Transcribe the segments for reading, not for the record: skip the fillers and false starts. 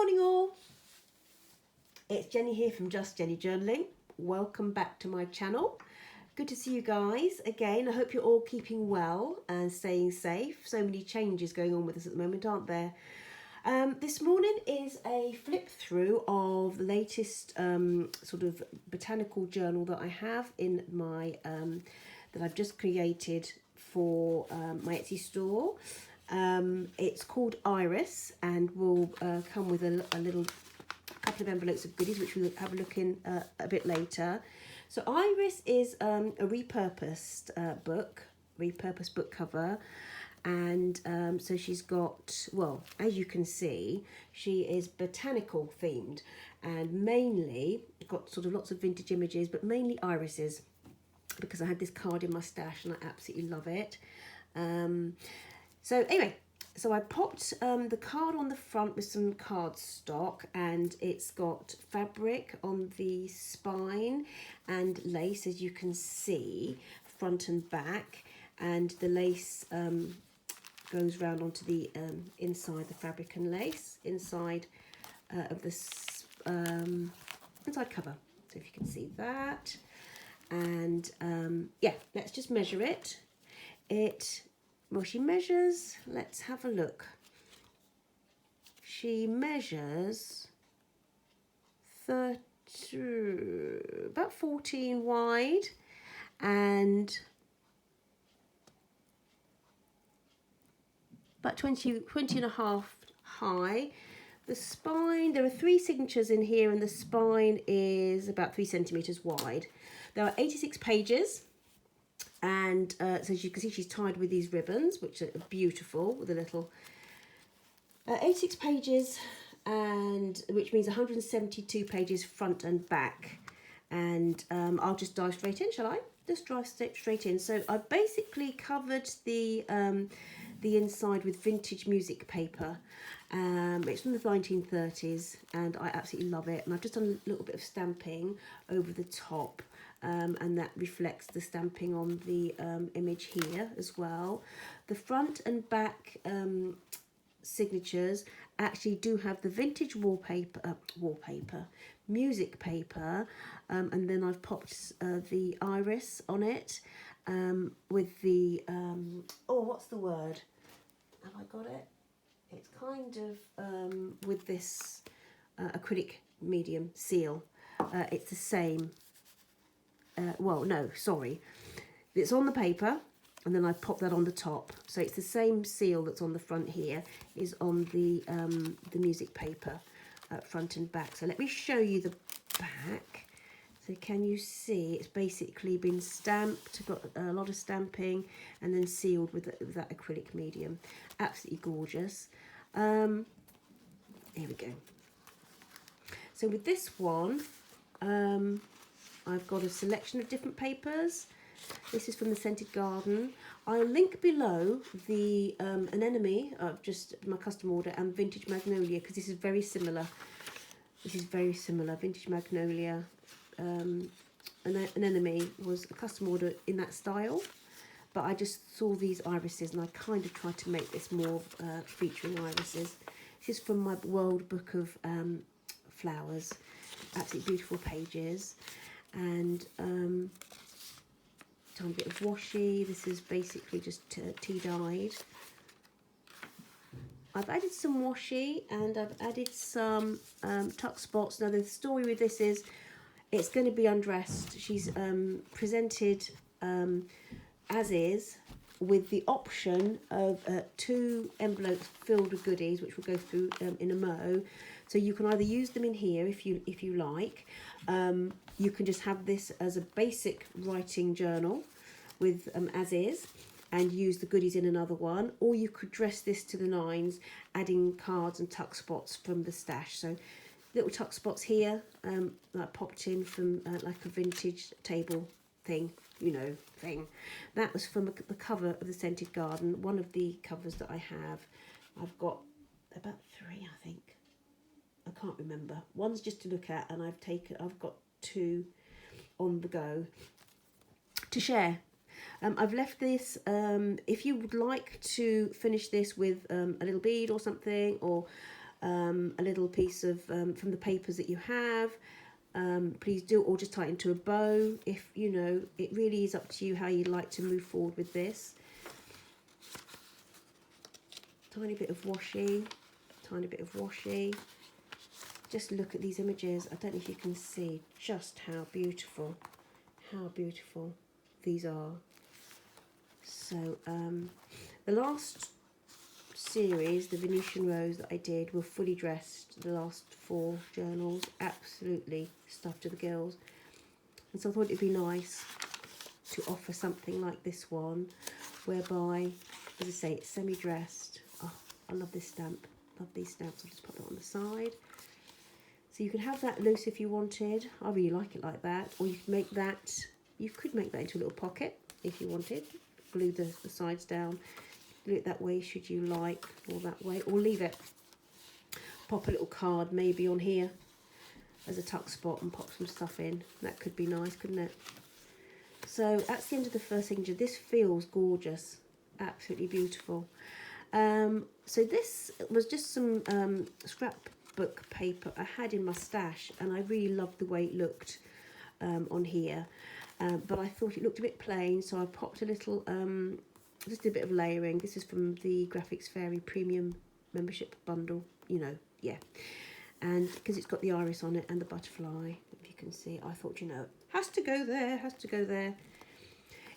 Morning all, it's Jenny here from Just Jenny Journaling. Welcome back to my channel. Good to see you guys again. I hope you're all keeping well and staying safe. So many changes going on with us at the moment, aren't there? This morning is a flip through of the latest sort of botanical journal that I have in my that I've just created for my Etsy store. It's called Iris and will come with a couple of envelopes of goodies, which we'll have a look in a bit later. So Iris is a repurposed book cover, and so she's got, well, as you can see, she is botanical themed and mainly got sort of lots of vintage images, but mainly irises, because I had this card in my stash and I absolutely love it. So anyway, so I popped the card on the front with some cardstock, and it's got fabric on the spine and lace, as you can see, front and back, and the lace goes round onto the inside the fabric and lace, inside of this inside cover. So if you can see that, and yeah, let's just measure it. Well, she measures, let's have a look. She measures about 14 wide and about 20 and a half high. The spine, there are 3 signatures in here, and the spine is about 3 centimetres wide. There are 86 pages. And so as you can see, she's tied with these ribbons, which are beautiful, with a little 86 pages, and which means 172 pages front and back. And I'll just dive straight in, shall I? Just dive straight in. So I basically covered the inside with vintage music paper. It's from the 1930s, and I absolutely love it. And I've just done a little bit of stamping over the top. And that reflects the stamping on the image here as well. The front and back signatures actually do have the vintage music paper, and then I've popped the iris on it with the, oh, what's the word? Have I got it? It's kind of with this acrylic medium seal. It's the same. Well, no, sorry. It's on the paper, and then I pop that on the top. So it's the same seal that's on the front here, is on the music paper, front and back. So let me show you the back. So can you see it's basically been stamped, got a lot of stamping, and then sealed with that acrylic medium. Absolutely gorgeous. Here we go. So with this one, I've got a selection of different papers. This is from the Scented Garden. I'll link below the Anenome, just my custom order, and Vintage Magnolia, because this is very similar. This is very similar. Vintage Magnolia. Anenome was a custom order in that style, but I just saw these irises and I kind of tried to make this more featuring irises. This is from my World Book of Flowers. Absolutely beautiful pages. And tiny bit of washi. This is basically just tea dyed. I've added some washi and I've added some tuck spots. Now the story with this is it's going to be undressed. She's presented as is, with the option of 2 envelopes filled with goodies, which we'll go through in a mo. So you can either use them in here if you like. You can just have this as a basic writing journal with as is, and use the goodies in another one, or you could dress this to the nines, adding cards and tuck spots from the stash. So little tuck spots here, that popped in from like a vintage table thing, you know, thing. That was from the cover of the Scented Garden, one of the covers that I have. I've got about 3, I think. I can't remember. One's just to look at, and I've got 2 on the go to share. I've left this, if you would like to finish this with a little bead or something, or a little piece of from the papers that you have. Please do, or just tie it into a bow. If you know, it really is up to you how you'd like to move forward with this. Tiny bit of washi, tiny bit of washi. Just look at these images. I don't know if you can see just how beautiful these are. So the last series, the Venetian Rose that I did, were fully dressed. The last 4 journals, absolutely stuffed to the gills. And so I thought it'd be nice to offer something like this one, whereby, as I say, it's semi-dressed. Oh, I love this stamp. Love these stamps. I'll just put that on the side. So you can have that loose if you wanted. I really like it like that. Or you could make that, into a little pocket if you wanted. Glue the sides down. Glue it that way should you like, or that way, or leave it. Pop a little card maybe on here as a tuck spot and pop some stuff in. That could be nice, couldn't it? So that's the end of the first signature. This feels gorgeous. Absolutely beautiful. So this was just some scrapbook paper I had in my stash, and I really loved the way it looked on here. But I thought it looked a bit plain, so I popped a little, just did a bit of layering. This is from the Graphics Fairy Premium membership bundle, you know, yeah. And because it's got the iris on it and the butterfly, if you can see, I thought, you know, has to go there, has to go there.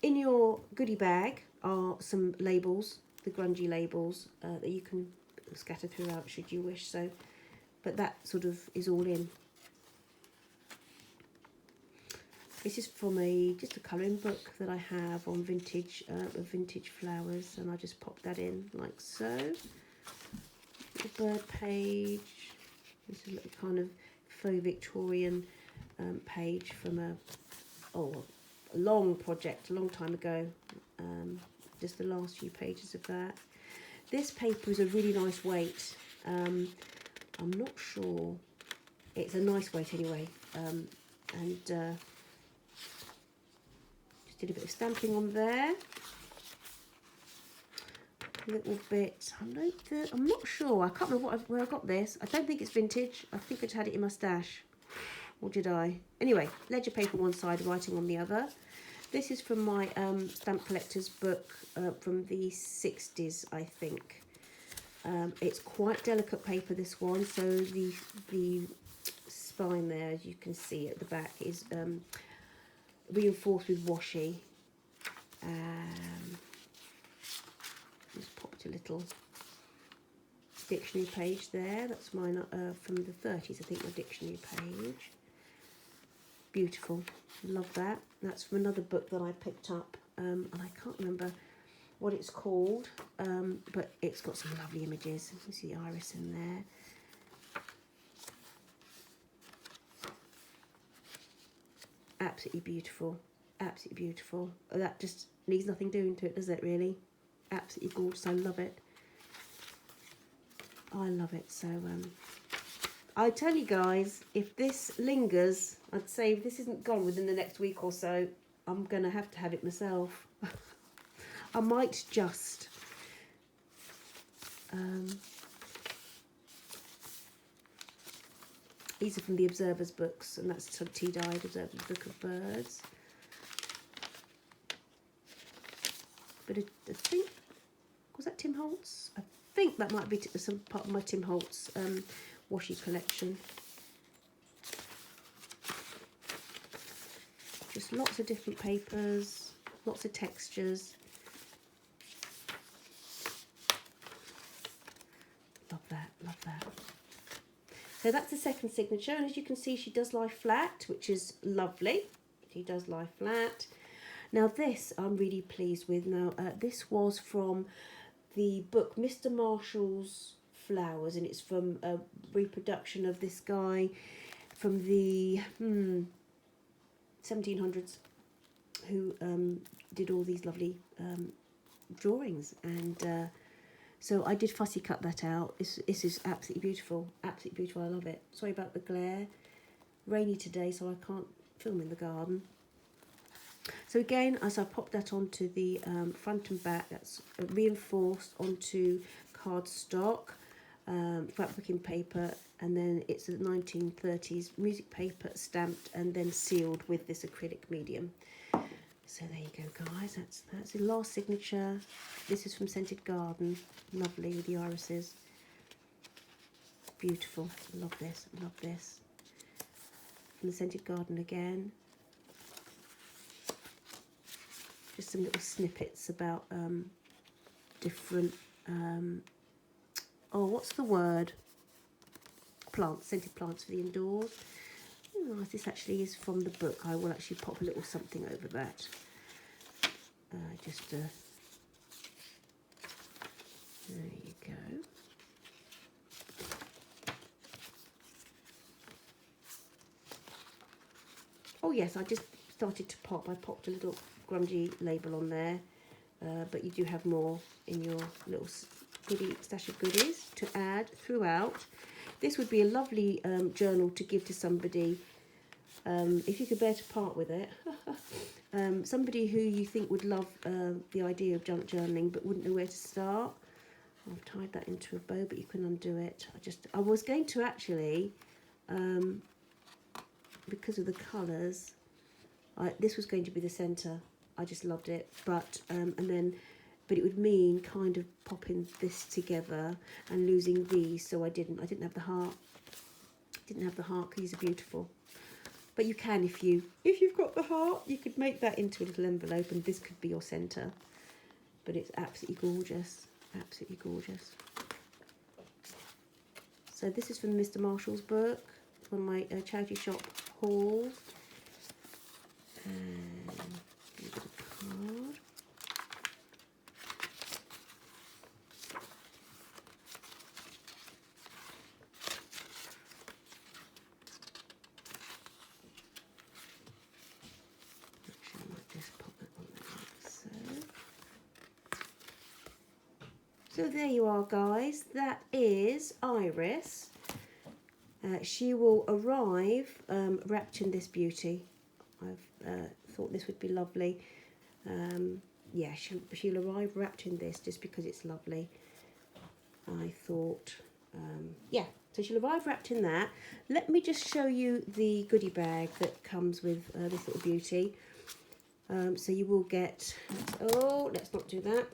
In your goodie bag are some labels, the grungy labels that you can scatter throughout should you wish. So, but that sort of is all in. This is from just a colouring book that I have on vintage flowers, and I just popped that in like so. Little bird page. This is a little kind of faux Victorian page from a long project a long time ago. Just the last few pages of that. This paper is a really nice weight. I'm not sure. It's a nice weight anyway. Just did a bit of stamping on there. A little bit. I'm not sure. I can't remember where I got this. I don't think it's vintage. I think I just had it in my stash. Or did I? Anyway, ledger paper one side, writing on the other. This is from my stamp collector's book from the 60s, I think. It's quite delicate paper, this one. So the spine there, as you can see at the back, is reinforced with washi. Just popped a little dictionary page there. That's mine from the 30s, I think, my dictionary page. Beautiful, love that. That's from another book that I picked up, and I can't remember what it's called, but it's got some lovely images. You can see the iris in there. Absolutely beautiful, absolutely beautiful. That just needs nothing doing to it, does it, really? Absolutely gorgeous. I love it. I love it. So I tell you guys, if this lingers, I'd say if this isn't gone within the next week or so, I'm gonna have to have it myself. I might just these are from the Observer's books, and that's sort of tea-dyed Observer's Book of Birds. But I think, was that Tim Holtz? I think that might be some part of my Tim Holtz washi collection. Just lots of different papers, lots of textures. Love that, love that. So that's the second signature, and as you can see, she does lie flat, which is lovely. She does lie flat. Now this I'm really pleased with. Now this was from the book Mr. Marshall's Flowers, and it's from a reproduction of this guy from the 1700s who did all these lovely drawings, and so I did fussy cut that out. This is absolutely beautiful, absolutely beautiful. I love it. Sorry about the glare. Rainy today, so I can't film in the garden. So again, as I popped that onto the front and back, that's reinforced onto cardstock. fabric paper, and then it's a 1930s music paper stamped and then sealed with this acrylic medium. So there you go, guys. That's the last signature. This is from Scented Garden. Lovely with the irises. Beautiful. Love this. Love this. From the Scented Garden again. Just some little snippets about different. Oh, what's the word? Plants, scented plants for the indoors. Oh, this actually is from the book. I will actually pop a little something over that. There you go. Oh yes, I just started to pop. I popped a little grungy label on there, but you do have more in your little goodie stash of goodies to add throughout. This would be a lovely journal to give to somebody if you could bear to part with it. Somebody who you think would love the idea of junk journaling but wouldn't know where to start. I've tied that into a bow, but you can undo it. I was going to actually, because of the colours, this was going to be the centre. I just loved it, but but it would mean kind of popping this together and losing these, so I didn't have the heart. Didn't have the heart because these are beautiful. But you can, if you've got the heart, you could make that into a little envelope, and this could be your centre. But it's absolutely gorgeous, absolutely gorgeous. So this is from Mr. Marshall's book, one of my charity shop hauls. And a bit of card. So there you are, guys. That is Iris. She will arrive wrapped in this beauty. I've thought this would be lovely. Yeah, she'll arrive wrapped in this just because it's lovely. I thought, yeah, so she'll arrive wrapped in that. Let me just show you the goodie bag that comes with this little beauty. So you will get, oh, let's not do that.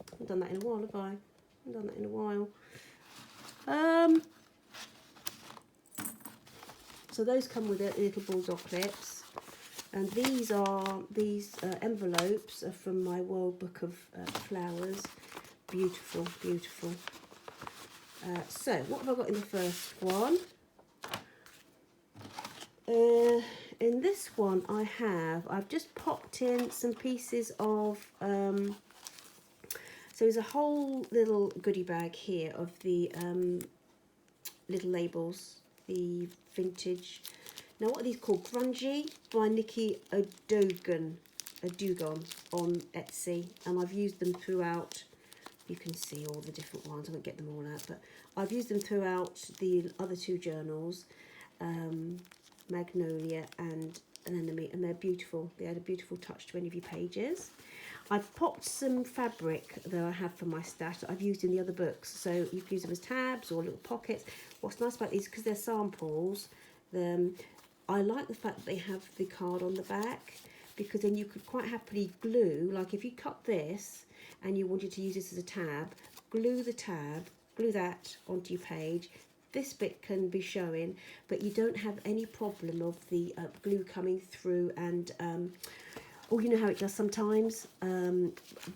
I haven't done that in a while, have I? I haven't done that in a while. So those come with it, little bulldog clips. And these envelopes are from my World Book of Flowers. Beautiful, beautiful. So what have I got in the first one? In this one I've just popped in some pieces of, so there's a whole little goodie bag here of the little labels, the vintage. Now what are these called? Grungy by Nikki Odogon on Etsy, and I've used them throughout. You can see all the different ones. I won't get them all out, but I've used them throughout the other two journals, Magnolia and Anenome, and they're beautiful. They add a beautiful touch to any of your pages. I've popped some fabric that I have for my stash that I've used in the other books, so you can use them as tabs or little pockets. What's nice about these, because they're samples, I like the fact that they have the card on the back, because then you could quite happily glue, like if you cut this and you wanted to use this as a tab, glue the tab, glue that onto your page. This bit can be showing, but you don't have any problem of the glue coming through and, oh, you know how it does sometimes,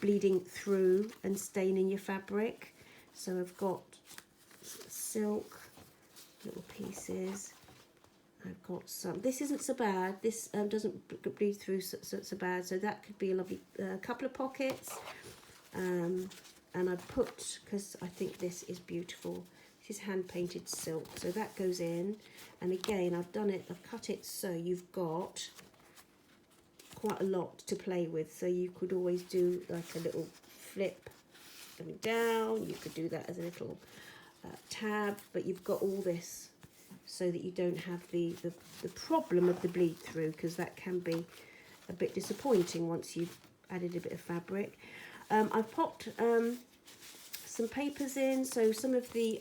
bleeding through and staining your fabric. So I've got silk, little pieces. I've got some. This isn't so bad. This doesn't bleed through so bad. So that could be a lovely couple of pockets. And I put, because I think this is beautiful. This is hand painted silk, so that goes in. And again, I've cut it so you've got quite a lot to play with. So you could always do like a little flip coming down. You could do that as a little tab, but you've got all this so that you don't have the problem of the bleed through, because that can be a bit disappointing once you've added a bit of fabric. I've popped some papers in. So some of the,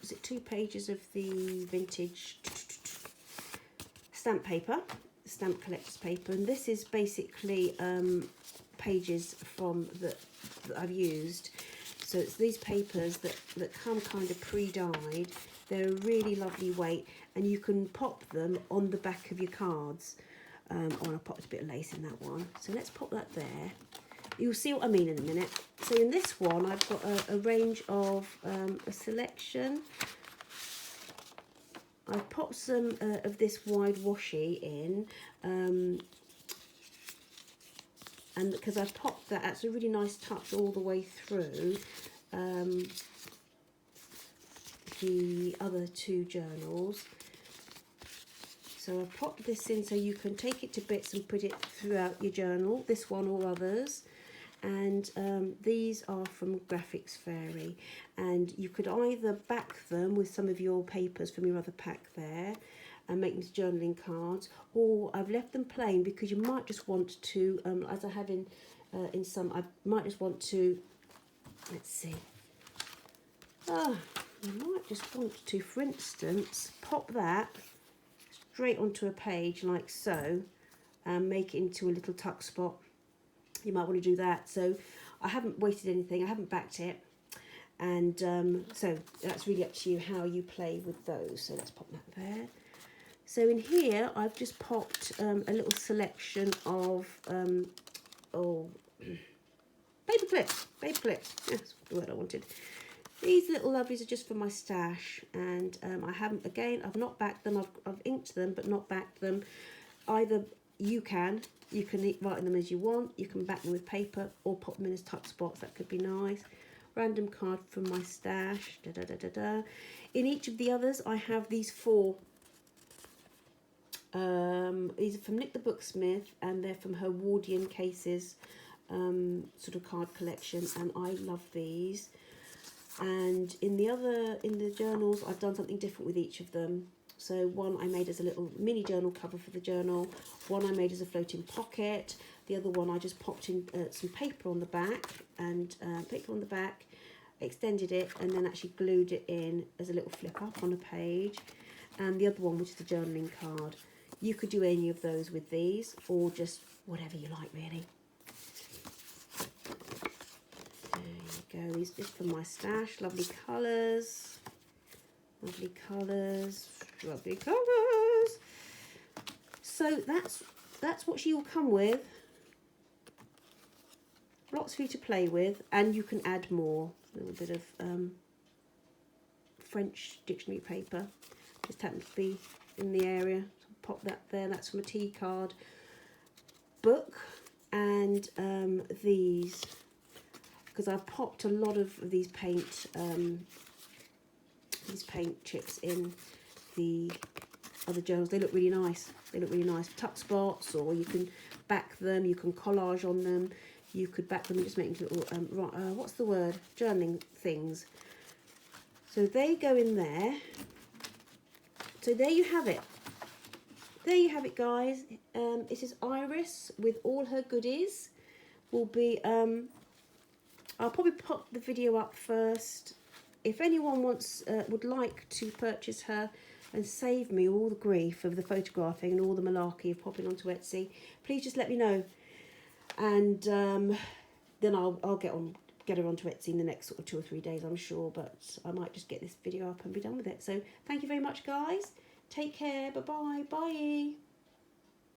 is it 2 pages of the vintage stamp paper, stamp collector's paper, and this is basically pages from that I've used. So it's these papers that come kind of pre-dyed. They're a really lovely weight, and you can pop them on the back of your cards. Oh, I popped a bit of lace in that one. So let's pop that there. You'll see what I mean in a minute. So in this one, I've got a range of a selection. I've popped some of this wide washi in, and because I've popped that, that's a really nice touch all the way through the other 2 journals. So I've popped this in so you can take it to bits and put it throughout your journal, this one or others. And these are from Graphics Fairy, and you could either back them with some of your papers from your other pack there and make them to journaling cards, or I've left them plain because you might just want to, as I have in some, I might just want to, let's see, you might just want to, for instance, pop that straight onto a page like so and make it into a little tuck spot. You might want to do that. So I haven't weighted anything, I haven't backed it, and so that's really up to you how you play with those. So let's pop that there. So in here I've just popped a little selection of paper clips, that's the word I wanted. These little lovelies are just for my stash, and I haven't, again, I've not backed them, I've inked them but not backed them. Either you can write them as you want, you can back them with paper or pop them in as tuck spots, that could be nice. Random card from my stash, da da da da da. In each of the others I have these 4. These are from Nick the Booksmith, and they're from her Wardian Cases sort of card collection, and I love these. And in the journals I've done something different with each of them. So one I made as a little mini journal cover for the journal, one I made as a floating pocket, the other one I just popped in some paper on the back, and extended it, and then actually glued it in as a little flip up on a page. And the other one, which is the journaling card. You could do any of those with these, or just whatever you like, really. There you go, these just from my stash. Lovely colours, lovely colours, lovely colours. So that's what she will come with. Lots for you to play with, and you can add more. A little bit of French dictionary paper just happens to be in the area. So pop that there. That's from a tea card book. And these, because I've popped a lot of these paint chips in the other journals. They look really nice. They look really nice. Tuck spots, or you can back them. You can collage on them. You could back them and just make little what's the word? Journaling things. So they go in there. So there you have it. There you have it, guys. This is Iris with all her goodies. Will be I'll probably pop the video up first. If anyone would like to purchase her and save me all the grief of the photographing and all the malarkey of popping onto Etsy, please just let me know, and then I'll get her onto Etsy in the next sort of 2 or 3 days, I'm sure. But I might just get this video up and be done with it. So thank you very much, guys. Take care. Bye-bye. Bye.